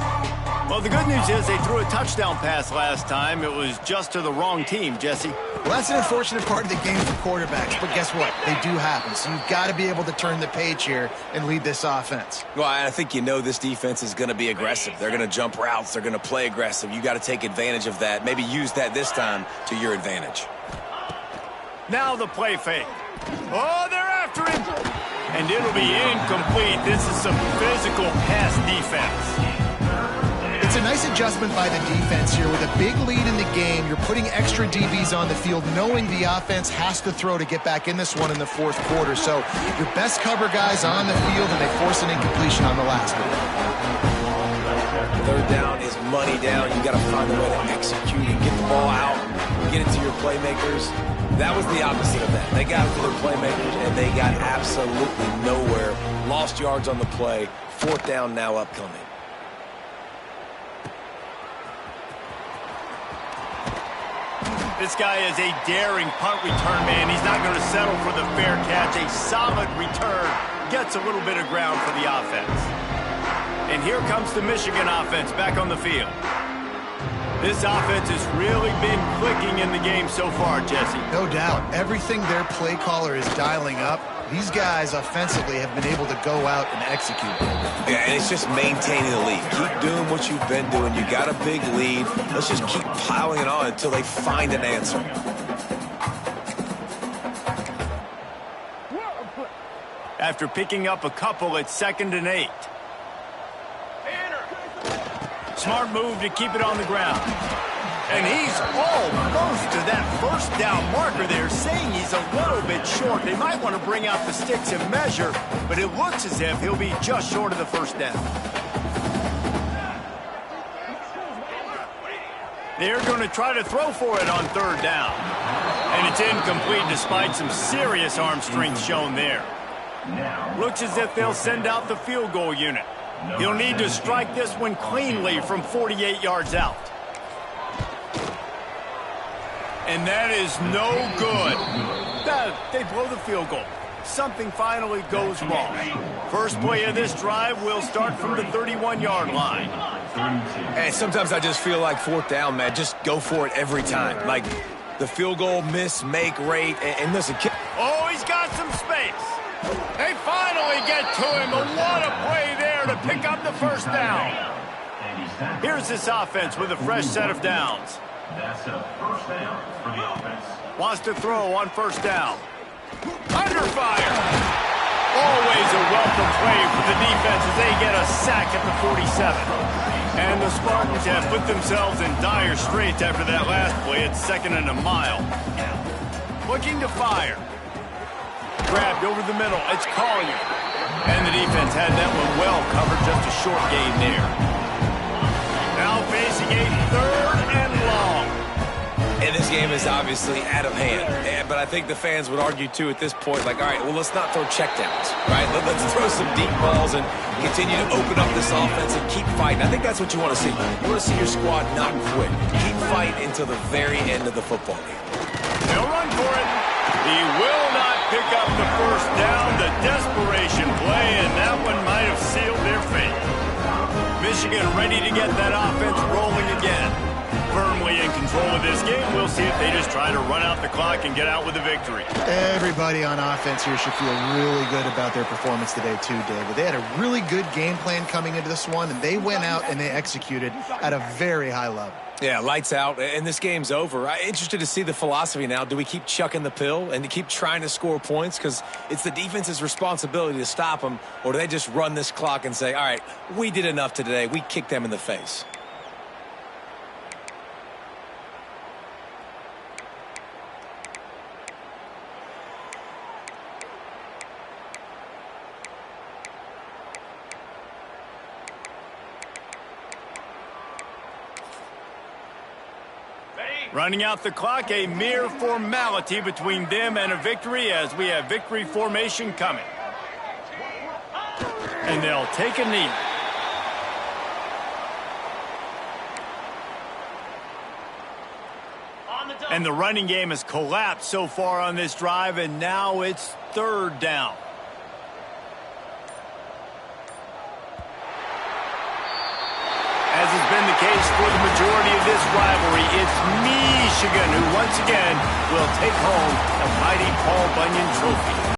Well, the good news is they threw a touchdown pass last time. It was just to the wrong team, Jesse. Well, that's an unfortunate part of the game for quarterbacks, but guess what? They do happen. So you've got to be able to turn the page here and lead this offense. Well, I think you know this defense is going to be aggressive. They're going to jump routes. They're going to play aggressive. You got to take advantage of that. Maybe use that this time to your advantage. Now the play fake. Oh, they're after him. And it'll be incomplete. This is some physical pass defense. It's It's a nice adjustment by the defense here. With a big lead in the game, you're putting extra DBs on the field, knowing the offense has to throw to get back in this one in the fourth quarter. So your best cover guys on the field, and they force an incompletion on the last one. Third down is money down. You got to find a way to execute and get the ball out, get it to your playmakers. That was the opposite of that. They got it to their playmakers, and they got absolutely nowhere. Lost yards on the play. Fourth down now upcoming. This guy is a daring punt return man. He's not going to settle for the fair catch. A solid return. Gets a little bit of ground for the offense. And here comes the Michigan offense back on the field. This offense has really been clicking in the game so far, Jesse. No doubt. Everything their play caller is dialing up, these guys offensively have been able to go out and execute. Yeah, and it's just maintaining the lead. Keep doing what you've been doing. You got a big lead. Let's just keep piling it on until they find an answer. After picking up a couple, it's 2nd and 8. Smart move to keep it on the ground. And he's almost to that first down marker there, saying he's a little bit short. They might want to bring out the sticks and measure, but it looks as if he'll be just short of the first down. They're going to try to throw for it on 3rd down. And it's incomplete despite some serious arm strength shown there. Looks as if they'll send out the field goal unit. He'll need to strike this one cleanly from 48 yards out. And that is no good. They blow the field goal. Something finally goes wrong. First play of this drive will start from the 31-yard line. And sometimes I just feel like 4th down, man. Just go for it every time. Like the field goal miss, make rate, and listen. Oh, he's got some space. They finally get to him, but what a play there to pick up the first down. Here's this offense with a fresh set of downs. That's a first down for the offense. Wants to throw on 1st down. Under fire. Always a welcome play for the defense as they get a sack at the 47. And the Spartans have put themselves in dire straits after that last play. It's 2nd and a mile. Looking to fire. Grabbed over the middle. It's Collier. And the defense had that one well covered. Just a short gain there. Now facing a 3rd and long. And this game is obviously out of hand. But I think the fans would argue, too, at this point, like, all right, well, let's not throw checkdowns, right? Let's throw some deep balls and continue to open up this offense and keep fighting. I think that's what you want to see. You want to see your squad not quit. Keep fighting until the very end of the football game. They'll run for it. He will not pick up the first down. The desperation play, and that one might have sealed their fate. Michigan ready to get that offense rolling again. Firmly in control of this game. We'll see if they just try to run out the clock and get out with a victory. Everybody on offense here should feel really good about their performance today too, David. They had a really good game plan coming into this one, and they went out and they executed at a very high level. Yeah, lights out, and this game's over. I'm interested to see the philosophy now. Do we keep chucking the pill and keep trying to score points? Because it's the defense's responsibility to stop them, or do they just run this clock and say, all right, we did enough today. We kicked them in the face. Running out the clock, a mere formality between them and a victory as we have victory formation coming. And they'll take a knee. And the running game has collapsed so far on this drive, and now it's 3rd down. As has been the case for the majority of this rivalry, it's Michigan who once again will take home the mighty Paul Bunyan Trophy.